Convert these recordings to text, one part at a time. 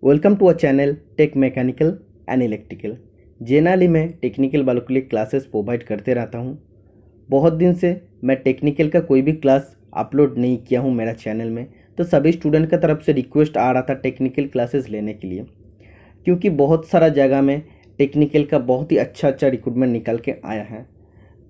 Welcome to a channel tech mechanical and electrical. Generally मैं technical वालों के लिए क्लासेस प्रोवाइड करते रहता हूं। बहुत दिन से मैं टेक्निकल का कोई भी क्लास अपलोड नहीं किया हूं मेरा चैनल में, तो सभी स्टूडेंट का तरफ से रिक्वेस्ट आ रहा था टेक्निकल क्लासेस लेने के लिए, क्योंकि बहुत सारा जगह में टेक्निकल का बहुत ही अच्छा रिक्रूटमेंट निकल के आया है।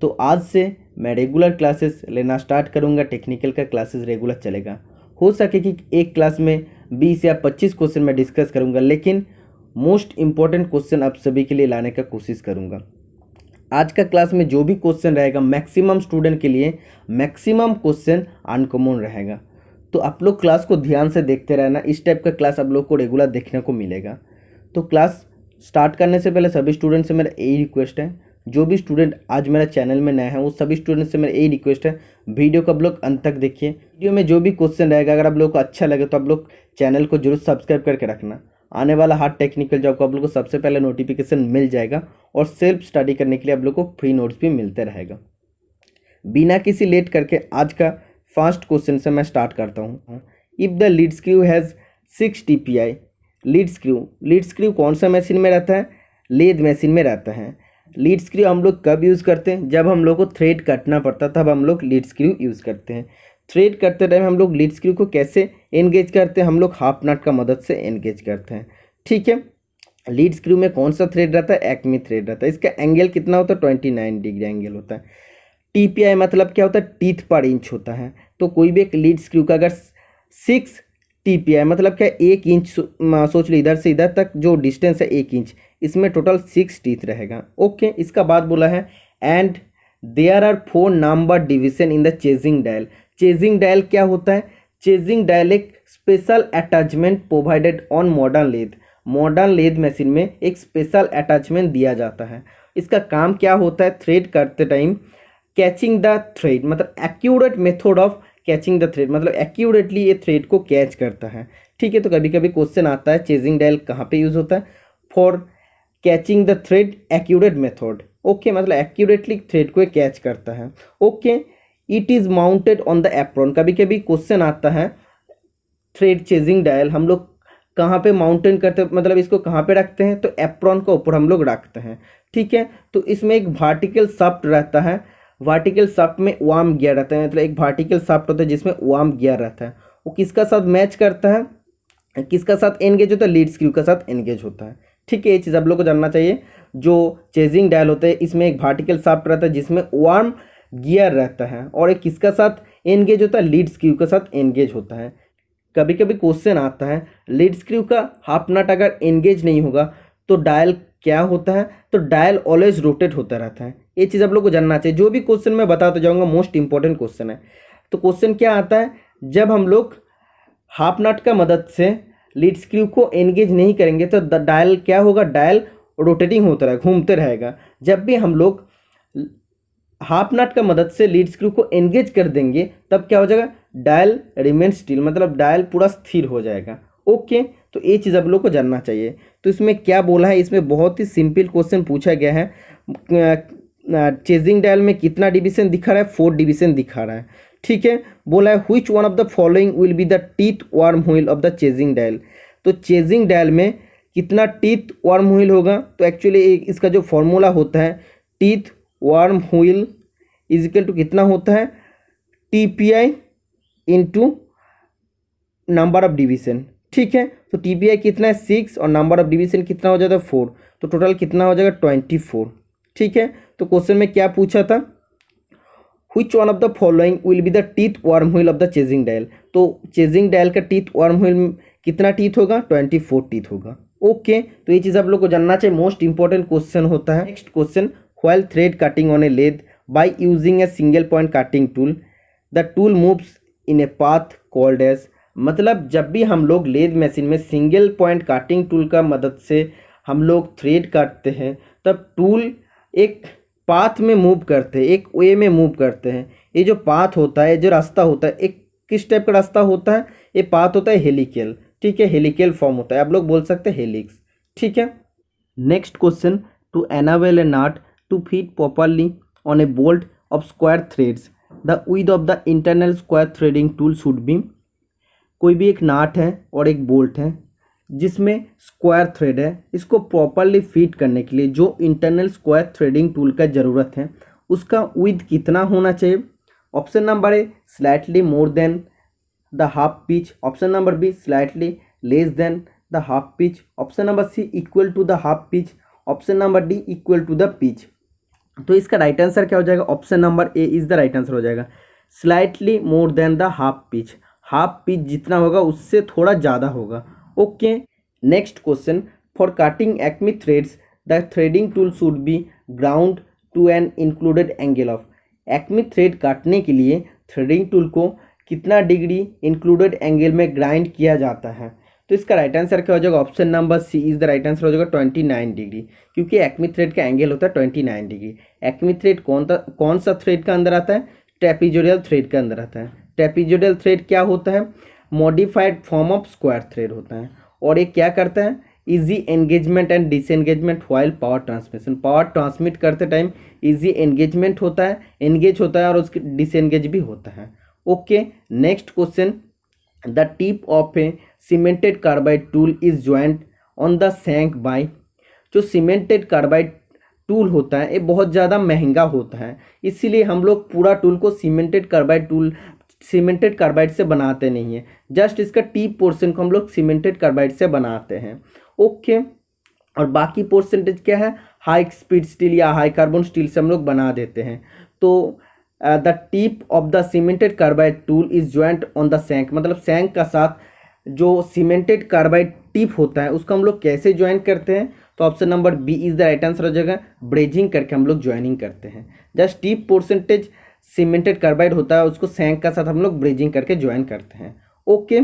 तो आज से मैं रेगुलर क्लासेस लेना स्टार्ट करूँगा। टेक्निकल का क्लासेस रेगुलर चलेगा। हो सके कि एक क्लास में 20 या 25 क्वेश्चन मैं डिस्कस करूँगा, लेकिन मोस्ट इम्पॉर्टेंट क्वेश्चन आप सभी के लिए लाने का कोशिश करूँगा। आज का क्लास में जो भी क्वेश्चन रहेगा मैक्सिमम स्टूडेंट के लिए मैक्सिमम क्वेश्चन अनकॉमन रहेगा। तो आप लोग क्लास को ध्यान से देखते रहना। इस टाइप का क्लास आप लोग को रेगुलर देखने को मिलेगा। तो क्लास स्टार्ट करने से पहले सभी स्टूडेंट से मेरा यही रिक्वेस्ट है, जो भी स्टूडेंट आज मेरा चैनल में नए हैं वो सभी स्टूडेंट से मेरा यही रिक्वेस्ट है, वीडियो को आप लोग अंत तक देखिए। वीडियो में जो भी क्वेश्चन रहेगा अगर आप लोग को अच्छा लगे तो आप लोग चैनल को जरूर सब्सक्राइब करके रखना। आने वाला हर टेक्निकल जॉब को आप लोग को सबसे पहले नोटिफिकेशन मिल जाएगा और सेल्फ स्टडी करने के लिए आप लोग को फ्री नोट्स भी मिलते रहेगा। बिना किसी लेट करके आज का फर्स्ट क्वेश्चन से मैं स्टार्ट करता हूँ। If the lead screw has 6 TPI, lead screw कौन सा मशीन में रहता है? लेद मशीन में रहता है। लीड स्क्रू हम लोग कब यूज़ करते हैं? जब हम लोग को थ्रेड काटना पड़ता तब हम लोग लीड स्क्रू यूज़ करते हैं। थ्रेड करते टाइम हम लोग लीड स्क्रू को कैसे एंगेज करते हैं? हम लोग हाफ नट का मदद से एंगेज करते हैं। ठीक है। लीड स्क्रू में कौन सा थ्रेड रहता है? एक्मी थ्रेड रहता है। इसका एंगल कितना होता है? 29 डिग्री एंगल होता है। TPI मतलब क्या होता है? टीथ पर इंच होता है। तो कोई भी एक लीड स्क्रू का अगर 6 TPI मतलब क्या? 1 इंच, सोच लो इधर से इधर तक जो डिस्टेंस है 1 इंच, इसमें टोटल 6 टीथ रहेगा। ओके। इसका बाद बोला है and there are 4 number division in the chasing dial. Chasing dial क्या होता है? चेजिंग डायल एक special attachment provided on modern lathe. Modern lathe machine में एक स्पेशल अटैचमेंट दिया जाता है। इसका काम क्या होता है? थ्रेड करते टाइम कैचिंग द थ्रेड, मतलब accurate method of catching the thread, मतलब एक्यूरेटली ये थ्रेड को कैच करता है। ठीक है। तो कभी कभी क्वेश्चन आता है चेजिंग डायल कहाँ पे यूज़ होता है? For catching the thread accurate method. Okay, मतलब एक्यूरेटली थ्रेड को कैच करता है। Okay. It is mounted on the apron. कभी कभी क्वेश्चन आता है थ्रेड चेजिंग डायल हम लोग कहाँ पे माउंटेन करते हैं, मतलब इसको कहाँ पे रखते हैं? तो एप्रॉन के ऊपर हम लोग रखते हैं। ठीक है। तो इसमें एक वर्टिकल शाफ्ट रहता है। वर्टिकल शाफ्ट में वार्म गियर रहता है, मतलब एक वर्टिकल शाफ्ट होता है जिसमें वार्म गियर रहता है। वो किसका साथ मैच करता है? किसका साथ एनगेज होता है? लीड स्क्रू का साथ एनगेज होता है। ठीक है। ये चीज़ आप लोग को जानना चाहिए। जो चेजिंग डायल होता है इसमें एक वर्टिकल शाफ्ट रहता है जिसमें वार्म गियर रहता है, और एक किसका साथ एनगेज होता है? लीड स्क्रू का साथ एनगेज होता है। कभी कभी क्वेश्चन आता है लीड स्क्रू का हाफ नट अगर एनगेज नहीं होगा तो डायल क्या होता है? तो डायल ऑलवेज रोटेट होता रहता है। ये चीज़ आप लोग को जानना चाहिए। जो भी क्वेश्चन मैं बताता जाऊंगा मोस्ट इंपॉर्टेंट क्वेश्चन है। तो क्वेश्चन क्या आता है? जब हम लोग हाफ नट का मदद से लीड स्क्रू को एंगेज नहीं करेंगे तो डायल क्या होगा? डायल रोटेटिंग होता रहेगा, घूमते रहेगा। जब भी हम लोग हाफ नट का मदद से लीड स्क्रू को एंगेज कर देंगे तब क्या हो जाएगा? डायल रिमेन स्टिल, मतलब डायल पूरा स्थिर हो जाएगा। ओके। तो ये चीज़ आप लोग को जानना चाहिए। तो इसमें क्या बोला है? इसमें बहुत ही सिंपल क्वेश्चन पूछा गया है। चेजिंग डायल में कितना डिवीजन दिखा रहा है? 4 डिवीजन दिखा रहा है। ठीक है। बोला है which one of the following will be the teeth worm wheel of the chasing dial. तो चेजिंग डायल में कितना टीथ वर्म व्हील होगा? तो एक्चुअली इसका जो फॉर्मूला होता है teeth worm wheel is equal to कितना होता है? TPI into number of division. ठीक है। तो TPI कितना है? 6 और नंबर ऑफ डिवीजन कितना हो जाता है? 4। तो टोटल कितना हो जाएगा? 24। ठीक है। तो क्वेश्चन में क्या पूछा था? Which one of the following will be the teeth worm wheel of the chasing dial। तो चेजिंग डायल का टीथ वर्म व्हील कितना टीथ होगा? 24 टीथ होगा। ओके। तो ये चीज़ आप लोग को जानना चाहिए। मोस्ट इंपॉर्टेंट क्वेश्चन होता है। Next question, while thread cutting on a lathe by using a single point cutting tool the tool moves in a path called edge. मतलब जब भी हम लोग लेथ मशीन में सिंगल पॉइंट कटिंग टूल का मदद से हम लोग थ्रेड काटते हैं तब टूल एक पाथ में मूव करते हैं, एक वे में मूव करते हैं। ये जो पाथ होता है, जो रास्ता होता है, एक किस टाइप का रास्ता होता है? ये पाथ होता है हेलिकल। ठीक है। हेलिकल फॉर्म होता है, आप लोग बोल सकते हैं हेलिक्स। ठीक है। Next question, to enable a nut to fit properly on a bolt of square threads the width of the internal square threading tool should be. कोई भी एक नाट है और एक बोल्ट है, जिसमें स्क्वायर थ्रेड है, इसको प्रॉपरली फिट करने के लिए जो इंटरनल स्क्वायर थ्रेडिंग टूल का ज़रूरत है उसका विड्थ कितना होना चाहिए? Option number A slightly more than the half pitch, option number B slightly less than the half pitch, option number C equal to the half pitch, option number D equal to the pitch. तो इसका right answer क्या हो जाएगा? Option number A is the right answer हो जाएगा, slightly more than the half pitch. Half pitch जितना होगा उससे थोड़ा ज़्यादा होगा। Okay, next question, for cutting acme threads the threading tool should be ground to an included angle of. Acme thread काटने के लिए थ्रेडिंग टूल को कितना डिग्री इंक्लूडेड एंगल में ग्राइंड किया जाता है? तो इसका राइट आंसर क्या हो जाएगा? Option number C is the right answer हो जाएगा 29 डिग्री, क्योंकि एक्मी थ्रेड का एंगल होता है 29 डिग्री। एक्मी थ्रेड कौन सा थ्रेड का अंदर आता है? ट्रेपीजोडियल थ्रेड का अंदर आता है। ट्रेपीजोडियल थ्रेड क्या होता है? Modified form of square thread होता है, और ये क्या करता है? Easy engagement and disengagement while power transmission. Power transmit करते टाइम इजी एंगेजमेंट होता है, एंगेज होता है, और उसके डिसएंगेज भी होता है। Okay, next question, the tip of a cemented carbide tool is joint on the shank by. जो सीमेंटेड कार्बाइड टूल होता है ये बहुत ज़्यादा महंगा होता है, इसीलिए हम लोग पूरा टूल को सीमेंटेड कार्बाइड से बनाते नहीं हैं, जस्ट इसका टिप पोर्शन को हम लोग सीमेंटेड कार्बाइड से बनाते हैं। ओके, और बाकी परसेंटेज क्या है? हाई स्पीड स्टील या हाई कार्बन स्टील से हम लोग बना देते हैं। तो the tip of the cemented carbide tool is joint on the shank, मतलब सैंक का साथ जो सीमेंटेड कार्बाइड टिप होता है उसको हम लोग कैसे ज्वाइन करते हैं? तो option number B is the right answer हो जाएगा, ब्रेजिंग करके हम लोग ज्वाइनिंग करते हैं। Just tip percentage cemented carbide होता है उसको सैंक का साथ हम लोग ब्रेजिंग करके ज्वाइन करते हैं। ओके,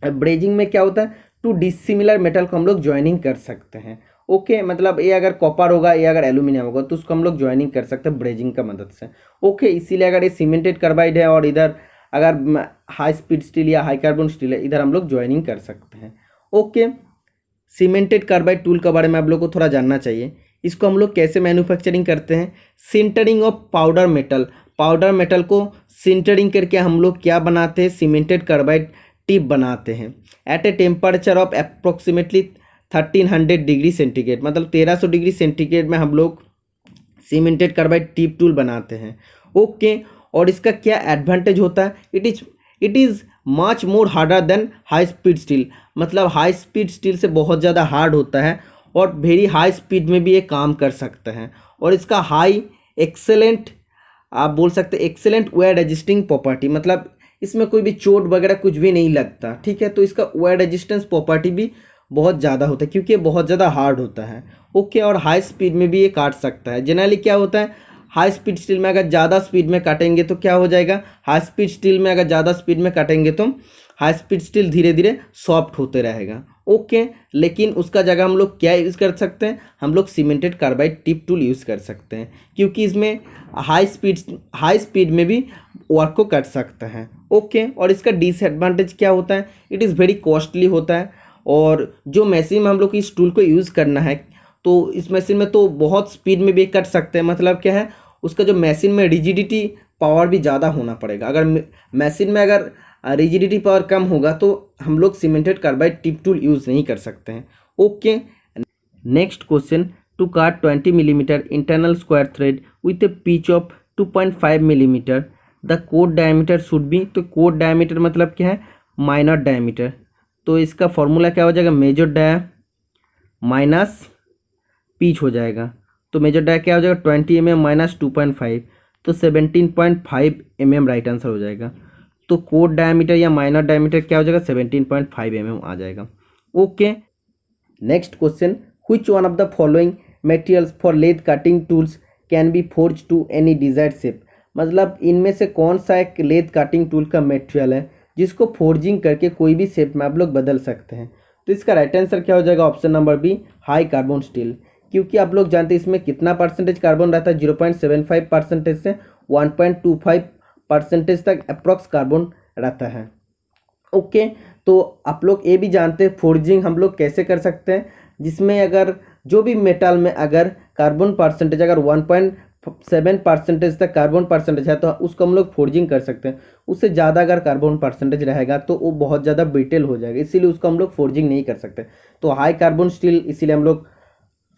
ब्रेजिंग में क्या होता है? टू डिसिमिलर मेटल को हम लोग ज्वाइनिंग कर सकते हैं। ओके, मतलब ये अगर कॉपर होगा, ये अगर एल्यूमिनियम होगा तो उसको हम लोग ज्वाइनिंग कर सकते हैं ब्रेजिंग का मदद से। ओके, इसीलिए अगर ये सीमेंटेड कार्बाइड है और इधर अगर हाई स्पीड स्टील या हाई कार्बन स्टील है, इधर हम लोग ज्वाइनिंग कर सकते हैं। ओके, सीमेंटेड कार्बाइड टूल के बारे में आप लोग को थोड़ा जानना चाहिए। इसको हम लोग कैसे मैन्युफैक्चरिंग करते हैं? Sintering of powder metal. Powder metal को सिंटरिंग करके हम लोग क्या बनाते हैं? सीमेंटेड कार्बाइड टिप बनाते हैं at a temperature of approximately 1300 degree centigrade, मतलब 1300 डिग्री सेंटीग्रेड में हम लोग सीमेंटेड कार्बाइड टिप टूल बनाते हैं। ओके, और इसका क्या एडवांटेज होता है? It is much more harder than high speed steel, मतलब हाई स्पीड स्टील से बहुत ज़्यादा हार्ड होता है और वेरी हाई स्पीड में भी ये काम कर सकता है। और इसका हाई एक्सेलेंट, आप बोल सकते हैं एक्सेलेंट वेयर रेजिस्टिंग प्रॉपर्टी, मतलब इसमें कोई भी चोट वगैरह कुछ भी नहीं लगता। ठीक है, तो इसका वेयर रेजिस्टेंस प्रॉपर्टी भी बहुत ज़्यादा होता है क्योंकि ये बहुत ज़्यादा हार्ड होता है। ओके, और हाई स्पीड में भी ये काट सकता है। जनरली क्या होता है, हाई स्पीड स्टील में अगर ज़्यादा स्पीड में काटेंगे तो क्या हो जाएगा? हाई स्पीड स्टील में अगर ज़्यादा स्पीड में काटेंगे तो हाई स्पीड स्टील धीरे धीरे सॉफ्ट होते रहेगा। ओके, लेकिन उसका जगह हम लोग क्या यूज़ कर सकते हैं? हम लोग cemented carbide tip tool use कर सकते हैं क्योंकि इसमें हाई स्पीड में भी वर्क को कर सकता है। ओके, और इसका डिसएडवांटेज क्या होता है? इट इज़ वेरी कॉस्टली होता है, और जो मशीन में हम लोग इस टूल को यूज़ करना है तो इस मशीन में तो बहुत स्पीड में भी कर सकते हैं। मतलब क्या है, उसका जो मशीन में रिजिडिटी पावर भी ज़्यादा होना पड़ेगा। अगर मशीन में अगर रिजिडिटी पावर कम होगा तो हम लोग cemented carbide tip tool use नहीं कर सकते हैं। ओके, नेक्स्ट क्वेश्चन, टू काट 20 millimetre internal square thread with a pitch of 2.5 millimetre the code diameter should be. तो कोड डायमीटर मतलब क्या है? Minor diameter. तो इसका फॉर्मूला क्या हो जाएगा? मेजर डाया माइनस पिच हो जाएगा। तो मेजर डाया क्या हो जाएगा? 20 mm माइनस 2.5, तो 17.5 mm राइट आंसर हो जाएगा। तो कोड डायमीटर या माइनर डायमीटर क्या हो जाएगा? 17.5 mm आ जाएगा। Okay, next question, which one of the following materials for lathe cutting tools can be forge to any desired shape. मतलब इनमें से कौन सा एक लेथ कटिंग टूल का मटेरियल है जिसको फोर्जिंग करके कोई भी शेप में आप लोग बदल सकते हैं? तो इसका राइट आंसर क्या हो जाएगा? Option number B, high carbon steel, क्योंकि आप लोग जानते हैं इसमें कितना परसेंटेज कार्बन रहता है? 0.75% से 1.25% तक अप्रॉक्स कार्बन रहता है। ओके, तो आप लोग ये भी जानते हैं फोर्जिंग हम लोग कैसे कर सकते हैं, जिसमें अगर जो भी मेटल में अगर कार्बन परसेंटेज अगर 7% तक कार्बन परसेंटेज है तो उसको हम लोग फोर्जिंग कर सकते हैं। उससे ज़्यादा अगर कार्बन परसेंटेज रहेगा तो वो बहुत ज़्यादा ब्रिटेल हो जाएगा, इसीलिए उसको हम लोग फोर्जिंग नहीं कर सकते। तो हाई कार्बन स्टील इसीलिए हम लोग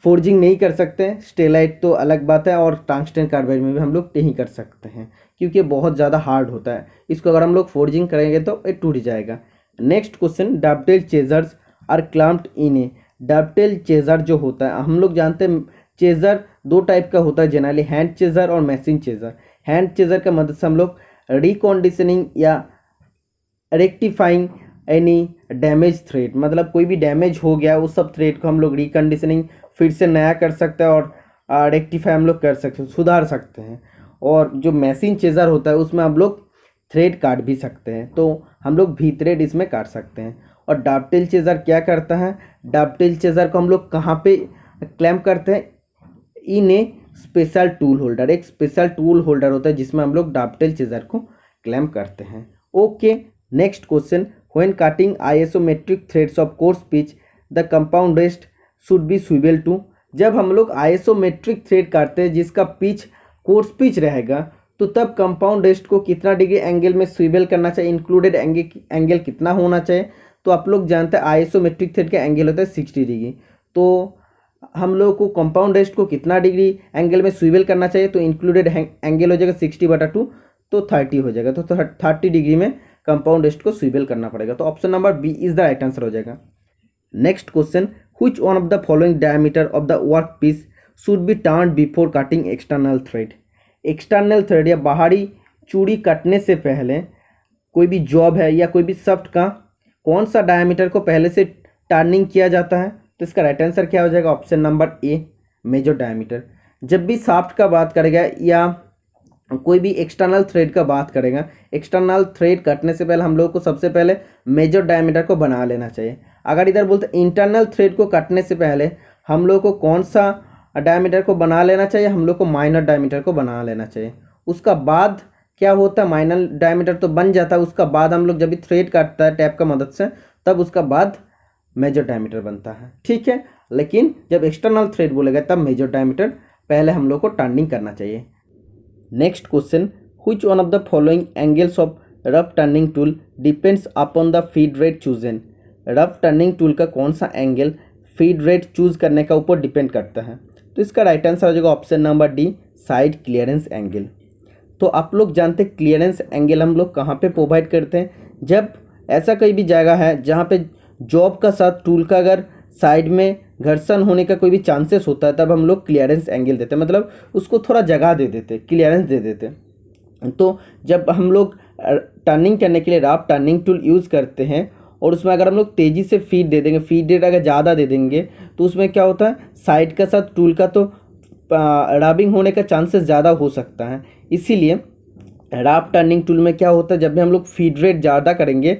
फोर्जिंग नहीं कर सकते हैं। स्टेलाइट तो अलग बात है, और टंगस्टन कार्बाइड में भी हम लोग नहीं कर सकते हैं क्योंकि बहुत ज़्यादा हार्ड होता है। इसको अगर हम लोग फोर्जिंग करेंगे तो ये टूट जाएगा। Next question, dovetail chasers are clamped in a. Dovetail chaser जो होता है, हम लोग जानते हैं चेजर दो टाइप का होता है जनरली, हैंड चेजर और मशीन चेजर। हैंड चेजर का मदद से हम लोग रिकंडीशनिंग या रेक्टिफाइंग एनी डैमेज थ्रेड, मतलब कोई भी डैमेज हो गया उस सब थ्रेड को हम लोग रिकंडीशनिंग फिर से नया कर सकते हैं और रेक्टिफाई हम लोग कर सकते हैं, सुधार सकते हैं। और जो मशीन चेजर होता है उसमें हम लोग थ्रेड काट भी सकते हैं, तो हम लोग भी थ्रेड इसमें काट सकते हैं। और डबटेल चेजर क्या करता है, डबटेल चेजर को हम लोग कहाँ पे क्लैम्प करते हैं, इन ए स्पेशल टूल होल्डर। एक स्पेशल टूल होल्डर होता है जिसमें हम लोग डबटेल चेजर को क्लैम्प करते हैं। Okay, next question, when cutting isometric threads of coarse pitch the compound rest should be swivel to. जब हम लोग आइसोमेट्रिक थ्रेड काटते हैं जिसका पिच कोर्स पिच रहेगा तो तब कंपाउंड रेस्ट को कितना डिग्री एंगल में स्विवेल करना चाहिए, इंक्लूडेड एंगल कितना होना चाहिए। तो आप लोग जानते हैं आइसोमेट्रिक थ्रेड का एंगल होता है 60 डिग्री, तो हम लोग को कंपाउंड रेस्ट को कितना डिग्री एंगल में स्विवेल करना चाहिए, तो इंक्लूडेड एंगल हो जाएगा 60/2 तो 30 हो जाएगा। तो 30 डिग्री में कंपाउंड रेस्ट को स्विवेल करना पड़ेगा। तो option number B is the right answer हो जाएगा। Next question, which one of the following diameter of the workpiece should be turned before cutting external thread। External thread या बाहरी चूड़ी कटने से पहले कोई भी जॉब है या कोई भी शाफ्ट का कौन सा डायमीटर को पहले से टर्निंग किया जाता है, तो इसका राइट आंसर क्या हो जाएगा, option number A major diameter. जब भी शाफ्ट का बात करेगा या कोई भी एक्सटर्नल थ्रेड का बात करेगा, एक्सटर्नल थ्रेड कटने से पहले हम लोग को सबसे पहले मेजर डायमीटर को बना लेना चाहिए। अगर इधर बोलते इंटरनल थ्रेड को कटने से पहले हम लोग को कौन सा डायमीटर को बना लेना चाहिए, हम लोग को माइनर डायमीटर को बना लेना चाहिए। उसका बाद क्या होता है, माइनर डायमीटर तो बन जाता है, उसका बाद हम लोग जब भी थ्रेड काटता है टैप का मदद से तब उसका बाद मेजर डायमीटर बनता है, ठीक है। लेकिन जब एक्सटर्नल थ्रेड बोलेगा तब मेजर डायमीटर पहले हम लोग को टर्निंग करना चाहिए। Next question, which one of the following angles of rough turning tool depends upon the feed rate chosen. Rough turning tool का कौन सा एंगल फीड रेट चूज करने का ऊपर डिपेंड करता है, तो इसका राइट आंसर हो जाएगा option number D side clearance angle. तो आप लोग जानते हैं क्लियरेंस एंगल हम लोग कहाँ पे प्रोवाइड करते हैं, जब ऐसा कोई भी जगह है जहाँ पे जॉब का साथ टूल का अगर साइड में घर्षण होने का कोई भी चांसेस होता है तब हम लोग क्लियरेंस एंगल देते हैं, मतलब उसको थोड़ा जगह दे देते, क्लियरेंस दे देते। तो जब हम लोग टर्निंग करने के लिए रफ टर्निंग टूल यूज़ करते हैं और उसमें अगर हम लोग तेज़ी से फीड दे देंगे, फीड रेट अगर ज़्यादा दे देंगे तो उसमें क्या होता है, साइड का साथ टूल का तो रबिंग होने का चांसेस ज़्यादा हो सकता है। इसीलिए रफ टर्निंग टूल में क्या होता है, जब भी हम लोग फीड रेट ज़्यादा करेंगे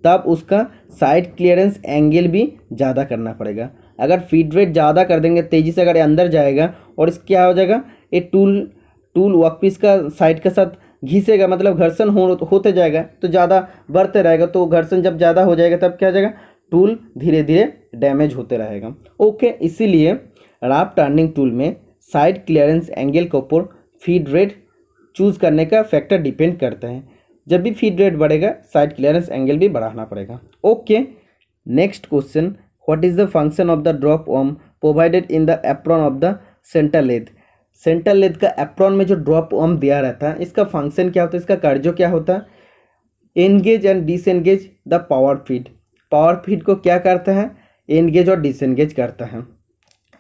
तब उसका साइड क्लियरेंस एंगल भी ज़्यादा करना पड़ेगा। अगर फीड रेट ज़्यादा कर देंगे, तेज़ी से अगर अंदर जाएगा और इस क्या हो जाएगा, ये टूल वर्कपीस का साइड के साथ घिसेगा, मतलब घर्षण होते जाएगा तो ज़्यादा बढ़ते रहेगा। तो घर्षण जब ज़्यादा हो जाएगा तब क्या हो जाएगा, टूल धीरे धीरे डैमेज होते रहेगा। ओके, इसीलिए रफ टर्निंग टूल में साइड क्लियरेंस एंगल के ऊपर फीड रेट चूज़ करने का फैक्टर डिपेंड करता है। जब भी फीड रेट बढ़ेगा साइड क्लियरेंस एंगल भी बढ़ाना पड़ेगा। Okay, next question, what is the function of the drop arm provided in the apron of the centre lathe. Centre lathe का एप्रॉन में जो ड्रॉप आर्म दिया रहता है इसका फंक्शन क्या होता है, इसका कार्य क्या होता है, engage and disengage the power feed. Power feed को क्या करता है, एनगेज और डिसएनगेज करता है,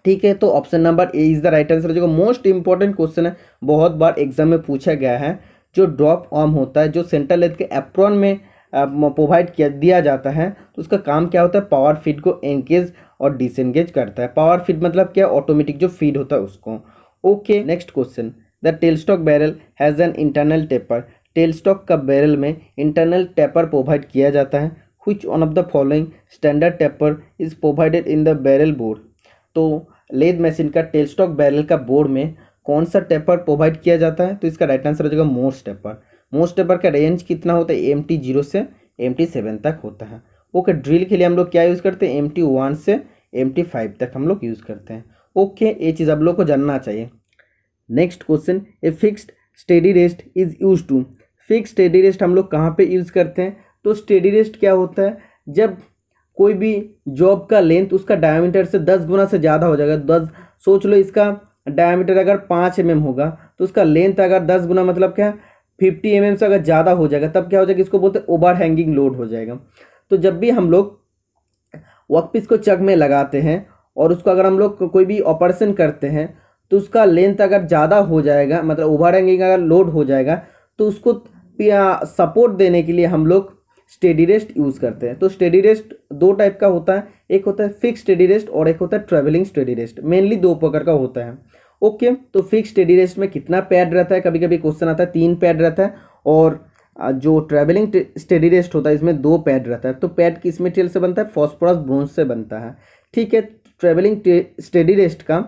ठीक है। तो option number A is the right answer. जो मोस्ट इंपॉर्टेंट क्वेश्चन है, बहुत बार एग्जाम में पूछा गया है। जो ड्रॉप आर्म होता है जो सेंटर लेथ के एप्रॉन में प्रोवाइड दिया जाता है तो उसका काम क्या होता है, पावर फीड को एंगेज और डिसएंगेज करता है। पावर फीड मतलब क्या, ऑटोमेटिक जो फीड होता है उसको। Okay, next question, the tailstock barrel has an internal taper. Tailstock का बैरल में इंटरनल टेपर प्रोवाइड किया जाता है। Which one of the following standard taper is provided in the barrel board. तो लेद मशीन का टेलस्टॉक बैरल का board में कौन सा टेपर प्रोवाइड किया जाता है, तो इसका राइट आंसर हो जाएगा मोर्स टेपर। मोर्स टेपर का रेंज कितना होता है, MT0 से MT7 तक होता है। ओके, ड्रिल के लिए हम लोग क्या यूज़ करते हैं, MT1 से MT5 तक हम लोग यूज़ करते हैं। ओके, ये चीज़ आप लोग को जानना चाहिए। Next question, a fixed steady rest is use to. Fix steady rest हम लोग कहाँ पे यूज़ करते हैं? तो स्टेडी रेस्ट क्या होता है, जब कोई भी जॉब का लेंथ उसका डायमीटर से 10 गुना से ज़्यादा हो जाएगा। 10 सोच लो, इसका डायमीटर अगर 5 mm होगा तो उसका लेंथ अगर 10 गुना मतलब क्या 50 mm से अगर ज़्यादा हो जाएगा तब क्या हो जाएगा, इसको बोलते हैं ओवर हैंगिंग लोड हो जाएगा। तो जब भी हम लोग वर्कपीस को चक में लगाते हैं और उसको अगर हम लोग कोई भी ऑपरेशन करते हैं तो उसका लेंथ अगर ज़्यादा हो जाएगा, मतलब ओवर हैंगिंग अगर लोड हो जाएगा, तो उसको सपोर्ट देने के लिए हम लोग स्टेडी रेस्ट यूज़ करते हैं। तो स्टेडी रेस्ट दो टाइप का होता है, एक होता है फिक्स स्टेडी रेस्ट और एक होता है ट्रैवलिंग स्टेडी रेस्ट। मेनली दो प्रकार का होता है। ओके, तो फिक्स स्टेडी रेस्ट में कितना पैड रहता है? कभी कभी क्वेश्चन आता है 3 पैड रहता है, और जो ट्रैवलिंग स्टेडी रेस्ट होता है इसमें 2 पैड रहता है। तो पैड किस मटेरियल से बनता है? फॉस्फोरस ब्रोंज से बनता है। ठीक है, ट्रैवलिंग स्टेडी रेस्ट का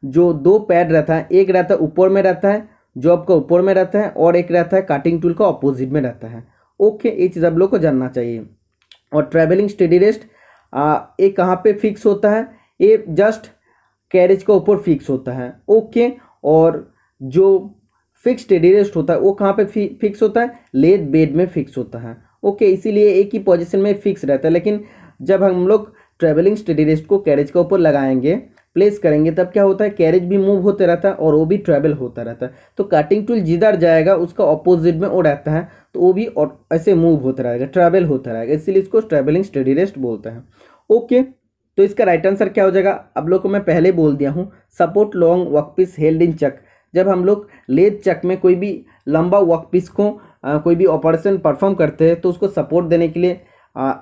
जो 2 पैड रहता है, एक रहता है ऊपर में रहता है, जॉब का ऊपर में रहता है, और एक रहता है काटिंग टूल का ऑपोजिट में रहता है। ओके, ये चीज़ आप लोग को जानना चाहिए। और ट्रैवलिंग स्टेडी रेस्ट ये कहाँ पे फिक्स होता है? ये जस्ट कैरेज के ऊपर फिक्स होता है। ओके, और जो फिक्स स्टेडी रेस्ट होता है वो कहाँ पे फिक्स होता है? लेद बेड में फिक्स होता है। ओके, इसीलिए एक ही पोजीशन में फिक्स रहता है। लेकिन जब हम लोग ट्रैवलिंग स्टेडी रेस्ट को कैरेज के ऊपर लगाएंगे, प्लेस करेंगे, तब क्या होता है, कैरेज भी मूव होते रहता है और वो भी ट्रैवल होता रहता है। तो कटिंग टूल जिधर जाएगा उसका ऑपोजिट में वो रहता है, तो वो भी और ऐसे मूव होता रहेगा, ट्रैवल होता रहेगा, इसीलिए इसको ट्रैवलिंग स्टेडी रेस्ट बोलते हैं। ओके, तो इसका राइट आंसर क्या हो जाएगा? आप लोग को मैं पहले बोल दिया हूँ, support long workpiece held in chuck. जब हम लोग लेद चक में कोई भी लंबा वर्कपीस को कोई भी ऑपरेशन परफॉर्म करते हैं तो उसको सपोर्ट देने के लिए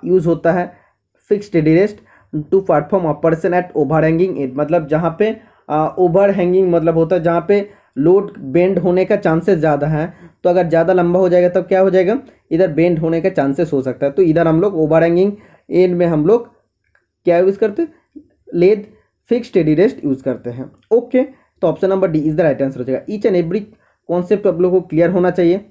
यूज़ होता है fix steady rest to perform operation at overhanging edge. मतलब जहाँ पे ओवर हैंगिंग मतलब होता है जहाँ पे लोड बेंड होने का चांसेस ज़्यादा है, तो अगर ज़्यादा लंबा हो जाएगा तब क्या हो जाएगा, इधर बेंड होने का चांसेस हो सकता है। तो इधर हम लोग ओवर हैंगिंग एंड में हम लोग क्या यूज़ करते हैं? Lathe fix steady rest use करते हैं। ओके, तो option number D is the right answer हो जाएगा। ईच एंड एवरी कॉन्सेप्ट आप लोगों को क्लियर होना चाहिए।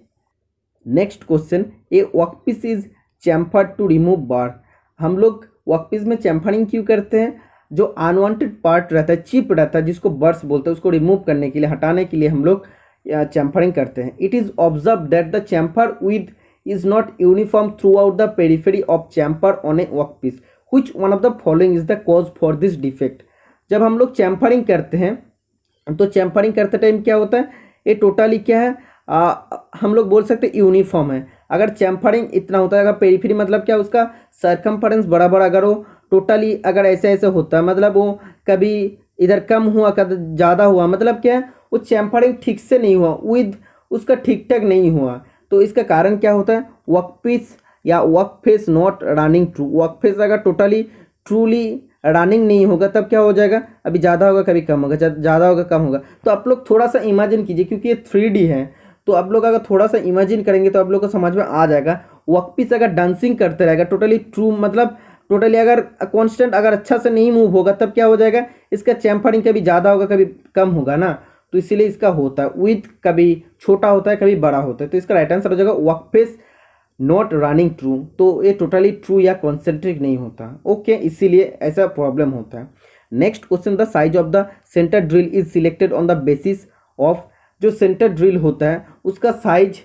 Next question, a workpiece is chamfered to remove bar. हम लोग वर्कपीस में चैम्फरिंग क्यों करते हैं? जो अनवांटेड पार्ट रहता है, चिप रहता है, जिसको बर्स बोलते हैं, उसको रिमूव करने के लिए, हटाने के लिए हम लोग चैम्फरिंग करते हैं। It is observe that the chamfer with is not uniform through out the periphery of chamfer on A workpiece. Which one of the following is the cause for this defect. जब हम लोग chamfering करते हैं तो chamfering करते time क्या होता है, ये टोटली क्या है, हम लोग बोल सकते हैं यूनिफॉर्म है। अगर चैम्फरिंग इतना होता है, अगर पेरिफेरी मतलब क्या, उसका सरकमफरेंस बड़ा बड़ा, अगर वो टोटली अगर ऐसे ऐसे होता है, मतलब वो कभी इधर कम हुआ कभी ज़्यादा हुआ, मतलब क्या है, वो चैम्फरिंग ठीक से नहीं हुआ, विद उसका ठीक ठाक नहीं हुआ, तो इसका कारण क्या होता है, वर्कपीस या वर्कफेस नॉट रनिंग ट्रू। वर्कफेस अगर टोटली ट्रूली रनिंग नहीं होगा तब क्या हो जाएगा, अभी ज़्यादा होगा कभी कम होगा, ज़्यादा होगा कम होगा। तो आप लोग थोड़ा सा इमेजिन कीजिए, क्योंकि ये 3D है, तो आप लोग अगर थोड़ा सा इमेजिन करेंगे तो आप लोग को समझ में आ जाएगा। वर्कपीस अगर डांसिंग करते रहेगा टोटली ट्रू, मतलब टोटली अगर कांस्टेंट अगर अच्छा से नहीं मूव होगा तब क्या हो जाएगा, इसका चैम्फरिंग कभी ज़्यादा होगा कभी कम होगा ना, तो इसीलिए इसका होता है विथ, कभी छोटा होता है कभी बड़ा होता है। तो इसका राइट आंसर हो जाएगा वर्कफेस नॉट रनिंग ट्रू। तो ये टोटली ट्रू या कॉन्सेंट्रिक नहीं होता। ओके, इसीलिए ऐसा प्रॉब्लम होता है। Next question, the size of the centre drill is selected on the basis of. जो सेंटर ड्रिल होता है उसका साइज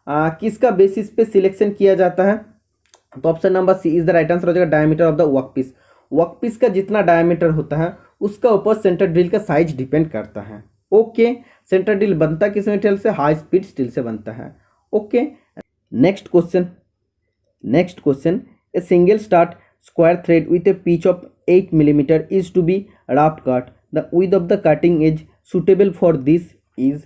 किसका बेसिस पे सिलेक्शन किया जाता है? तो option number C is the right answer हो जाएगा diameter of the workpiece. Workpiece का जितना डायमीटर होता है उसका ऊपर सेंटर ड्रिल का साइज डिपेंड करता है। ओके, सेंटर ड्रिल बनता किस मेटेरियल से? हाई स्पीड स्टील से बनता है। Okay, next question, a single start square thread with a pitch of 8 millimetre is to be राफ्ट cut, the width of the cutting edge suitable for this is.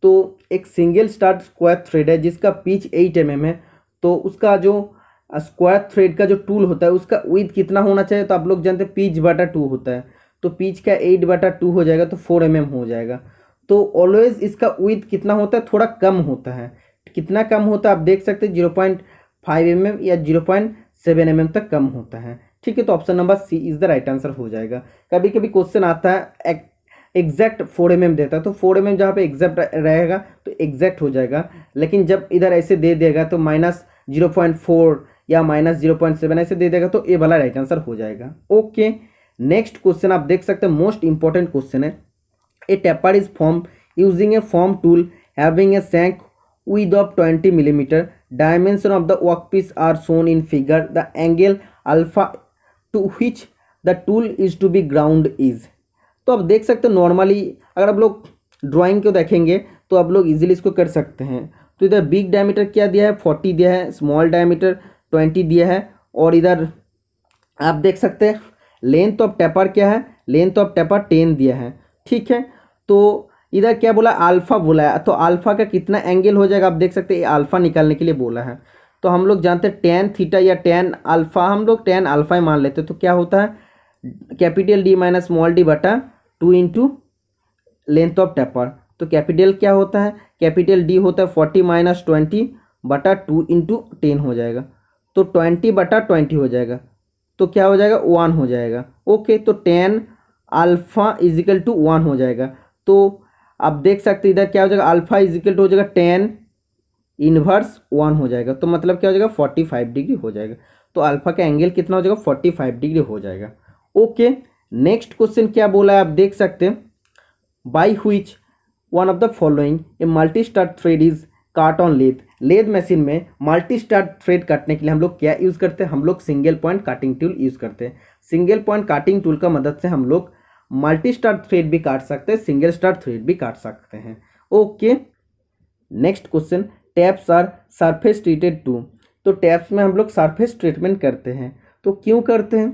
तो एक single start square thread है जिसका pitch 8 mm है, तो उसका जो square thread का जो टूल होता है उसका विड्थ कितना होना चाहिए? तो आप लोग जानते हैं पिच बटा 2 होता है, तो पिच का 8/2 हो जाएगा, तो 4 mm हो जाएगा। तो ऑलवेज इसका विड्थ कितना होता है? थोड़ा कम होता है। कितना कम होता है आप देख सकते हैं, 0.5 mm या 0.7 mm तक कम होता है। ठीक है, तो option number C is the right answer हो जाएगा। कभी कभी क्वेश्चन आता है एग्जैक्ट 4 mm देता है, तो 4 mm जहाँ पे एग्जैक्ट रहेगा तो एग्जैक्ट हो जाएगा, लेकिन जब इधर ऐसे दे देगा तो -0.4 या -0.7 ऐसे दे देगा, तो ए वाला राइट आंसर हो जाएगा। ओके, नेक्स्ट क्वेश्चन आप देख सकते हैं, मोस्ट इंपॉर्टेंट क्वेश्चन है। A taper is form using a form tool having a shank width of 20 millimeter. Dimension of the workpiece are shown in figure. The angle alpha to which the tool is to be ground is. तो आप देख सकते हो normally अगर आप लोग drawing को देखेंगे तो आप लोग इजीली इसको कर सकते हैं। तो इधर बिग डायमीटर क्या दिया है 40 दिया है, स्मॉल डायमीटर 20 दिया है, और इधर आप देख सकते हैं लेंथ ऑफ टेपर क्या है, लेंथ ऑफ टेपर 10 दिया है। ठीक है, तो इधर क्या बोला अल्फ़ा बोला है, तो अल्फ़ा का कितना एंगल हो जाएगा आप देख सकते हैं, अल्फ़ा निकालने के लिए बोला है। तो हम लोग जानते हैं टेन थीटा या टेन अल्फ़ा, हम लोग टेन अल्फ़ा ही मान लेते हैं। तो क्या होता है capital D minus small D बटा 2 इंटू लेंथ ऑफ टेपर। तो कैपिटल क्या होता है, कैपिटल डी होता है 40 माइनस 20 बटा 2 इंटू 10 हो जाएगा, तो 20 बटा 20 हो जाएगा, तो क्या हो जाएगा 1 हो जाएगा। ओके, तो 10 अल्फ़ा इजिकल टू 1 हो जाएगा। तो आप देख सकते हैं इधर क्या हो जाएगा अल्फ़ा इजिकल टू हो जाएगा 10 इनवर्स 1 हो जाएगा, तो मतलब क्या हो जाएगा 45 डिग्री हो जाएगा। तो अल्फ़ा का एंगल कितना हो जाएगा 45 डिग्री हो जाएगा। ओके, नेक्स्ट क्वेश्चन क्या बोला है आप देख सकते हैं, by which one of the following a multi start thread is काट ऑन लेथ। लेथ मशीन में मल्टी स्टार्ट थ्रेड काटने के लिए हम लोग क्या यूज़ करते हैं, हम लोग single point cutting tool use करते हैं। सिंगल पॉइंट काटिंग टूल का मदद से हम लोग मल्टी स्टार थ्रेड भी काट सकते हैं, सिंगल स्टार थ्रेड भी काट सकते हैं। Okay, next question, taps are surface treated to. तो टैप्स में हम लोग सरफेस ट्रीटमेंट करते हैं, तो क्यों करते हैं,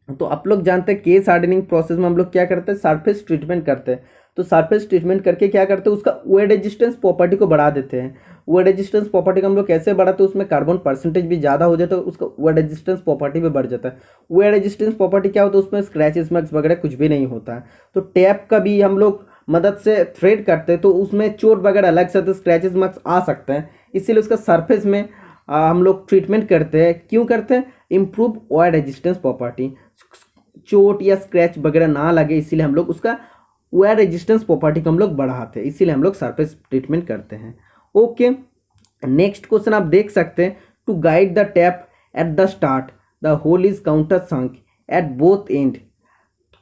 तो आप लोग जानते हैं केस हार्डनिंग प्रोसेस में हम लोग क्या करते हैं सरफेस ट्रीटमेंट करते हैं। तो सरफेस ट्रीटमेंट करके क्या करते हैं उसका वेट रेजिस्टेंस प्रॉपर्टी को बढ़ा देते हैं। वेट रेजिस्टेंस प्रॉपर्टी को हम लोग कैसे बढ़ाते हैं, उसमें कार्बन परसेंटेज भी ज़्यादा हो जाता है, उसका वेट रेजिस्टेंस प्रॉपर्टी भी बढ़ जाता है। वेट रेजिस्टेंस प्रॉपर्टी क्या होता है, उसमें स्क्रैचेस मार्क्स वगैरह कुछ भी नहीं होता है। तो टैप का भी हम लोग मदद से थ्रेड करते हैं, तो उसमें चोट वगैरह अलग से स्क्रैचेस मार्क्स आ सकते हैं, इसीलिए उसका सरफेस में हम लोग ट्रीटमेंट करते हैं। क्यों करते हैं, इम्प्रूव वेट रेजिस्टेंस प्रॉपर्टी, चोट या स्क्रैच वगैरह ना लगे, इसीलिए हम लोग उसका वेट रेजिस्टेंस प्रॉपर्टी को हम लोग बढ़ाते हैं, इसीलिए हम लोग सरफेस ट्रीटमेंट करते हैं। ओके, नेक्स्ट क्वेश्चन आप देख सकते हैं, to guide the tap at the start the hole is countersunk at both end.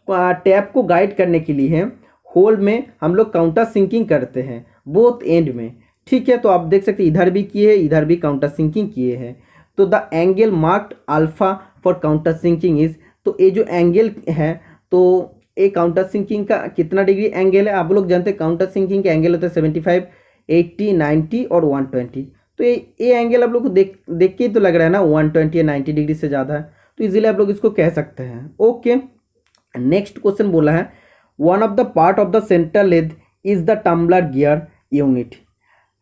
Tap को गाइड करने के लिए होल में हम लोग काउंटर सिंकिंग करते हैं बोथ एंड में। ठीक है, तो आप देख सकते हैं इधर भी किए हैं, इधर भी काउंटर सिंकिंग किए हैं। तो the angle marked alpha for countersinking is, तो ये जो एंगल है, तो ये काउंटर सिंकिंग का कितना डिग्री एंगल है, आप लोग जानते हैं काउंटर सिंकिंग के एंगल होते हैं 75, 80, 90 और 120। तो ये एंगल आप लोग को देख के ही तो लग रहा है ना 120 या 90 डिग्री से ज़्यादा है, तो इजीली आप लोग इसको कह सकते हैं। ओके, नेक्स्ट क्वेश्चन बोला है, one of the part of the centre lathe is the tumbler gear unit.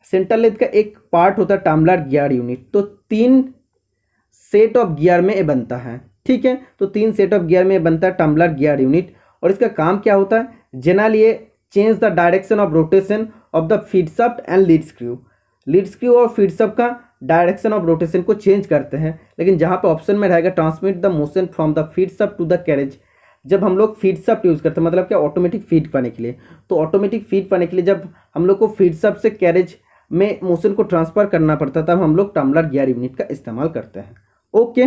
Centre lathe का एक पार्ट होता है टम्बलर गियर यूनिट, तो 3 सेट ऑफ गियर में ये बनता है। ठीक है, तो 3 सेट ऑफ गियर में बनता है टम्बलर गियर यूनिट, और इसका काम क्या होता है, जनरली ये change the direction of rotation of the feed shaft and lead screw. Lead screw और फीड शाफ्ट का डायरेक्शन ऑफ रोटेशन को चेंज करते हैं, लेकिन जहाँ पे ऑप्शन में रहेगा transmit the motion from the feed shaft to the carriage. जब हम लोग फीड शाफ्ट यूज़ करते हैं, मतलब क्या ऑटोमेटिक फीड पाने के लिए, तो ऑटोमेटिक फीड पाने के लिए जब हम लोग को फीड शाफ्ट से कैरेज में मोशन को ट्रांसफर करना पड़ता है, तब हम लोग टम्बलर गियर यूनिट का इस्तेमाल करते हैं। Okay,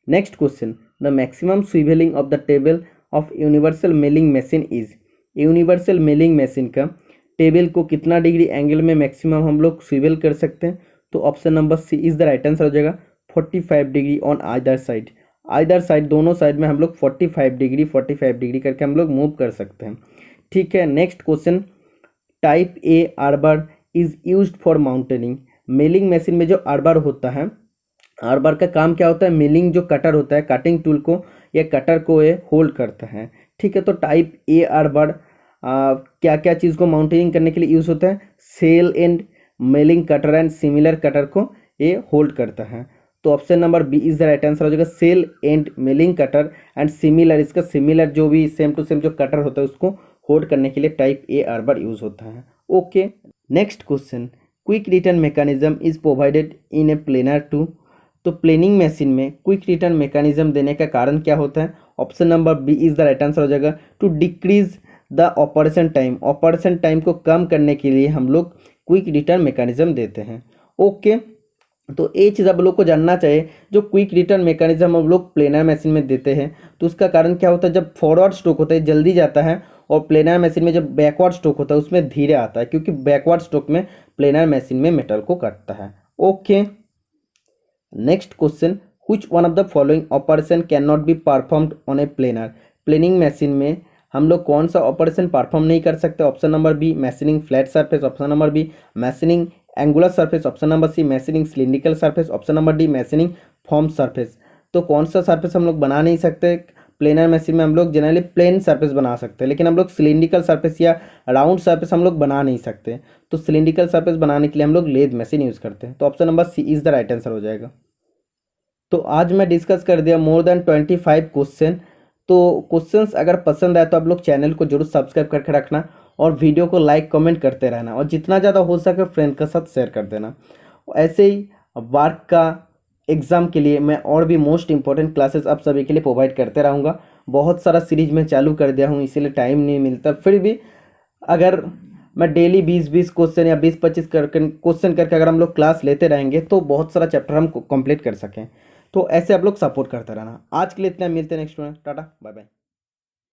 next question, the maximum swivelling of the table of universal milling machine is. Universal milling machine का टेबल को कितना डिग्री एंगल में मैक्सिमम हम लोग स्विवेल कर सकते हैं, तो option number C is the right answer हो जाएगा 45 degree on either side. Either side दोनों साइड में हम लोग 45 डिग्री करके हम लोग मूव कर सकते हैं। ठीक है, next question, type A arbor is used for mounting. Milling machine में जो आर्बर होता है, आर्बर का काम क्या होता है, मिलिंग जो कटर होता है, कटिंग टूल को या कटर को ये होल्ड करता है। ठीक है, तो टाइप ए आर्बर क्या क्या चीज़ को माउंटेनिंग करने के लिए यूज़ होता है, shell end milling cutter and similar cutter को ये होल्ड करता है। तो option number B is the right answer हो जाएगा, shell end milling cutter and similar. इसका सिमिलर जो भी सेम टू सेम जो कटर होता है उसको होल्ड करने के लिए टाइप ए आर्बर यूज़ होता है। Okay, next question, quick return mechanism is provided in a planer to. तो प्लेनिंग मशीन में क्विक रिटर्न मैकेनिज्म देने का कारण क्या होता है, option number B is the right answer हो जाएगा, to decrease the operation time. Operation time को कम करने के लिए हम लोग क्विक रिटर्न मैकेनिज्म देते हैं। ओके, तो ये चीज़ आप लोग को जानना चाहिए, जो क्विक रिटर्न मैकेनिज्म हम लोग प्लेनर मशीन में देते हैं, तो उसका कारण क्या होता है, जब फॉरवर्ड स्ट्रोक होता है जल्दी जाता है और प्लेनर मशीन में जब बैकवर्ड स्ट्रोक होता है उसमें धीरे आता है, क्योंकि बैकवर्ड स्ट्रोक में प्लेनर मशीन में मेटल को काटता है। Okay, next question, which one of the following operation can not be performed on A planar. Planning machine में हम लोग कौन सा ऑपरेशन परफॉर्म नहीं कर सकते? Option number B machining flat surface, option number B machining angular surface, option number C machining cylindrical surface, option number D machining form surface. तो कौन सा सरफेस हम लोग बना नहीं सकते? प्लेनर मशीन में हम लोग जनरली प्लेन सरफेस बना सकते हैं, लेकिन हम लोग सिलिंड्रिकल सरफेस या राउंड सरफेस हम लोग बना नहीं सकते। तो सिलिंड्रिकल सरफेस बनाने के लिए हम लोग लेथ मशीन यूज़ करते हैं। तो option number C is the right answer हो जाएगा। तो आज मैं डिस्कस कर दिया मोर देन 25 क्वेश्चन। तो क्वेश्चंस अगर पसंद आए तो आप लोग चैनल को जरूर सब्सक्राइब करके रखना और वीडियो को लाइक कमेंट करते रहना, और जितना ज़्यादा हो सके फ्रेंड के साथ शेयर कर देना। ऐसे ही वर्क का एग्ज़ाम के लिए मैं और भी मोस्ट इंपॉर्टेंट क्लासेस आप सभी के लिए प्रोवाइड करते रहूँगा। बहुत सारा सीरीज में चालू कर दिया हूँ, इसीलिए टाइम नहीं मिलता। फिर भी अगर मैं डेली 20-20 क्वेश्चन या 20-25 क्वेश्चन करके अगर हम लोग क्लास लेते रहेंगे तो बहुत सारा चैप्टर हम कंप्लीट कर सकें। तो ऐसे आप लोग सपोर्ट करते रहना। आज के लिए इतना, मिलते हैं नेक्स्ट में, टाटा बाय बाय।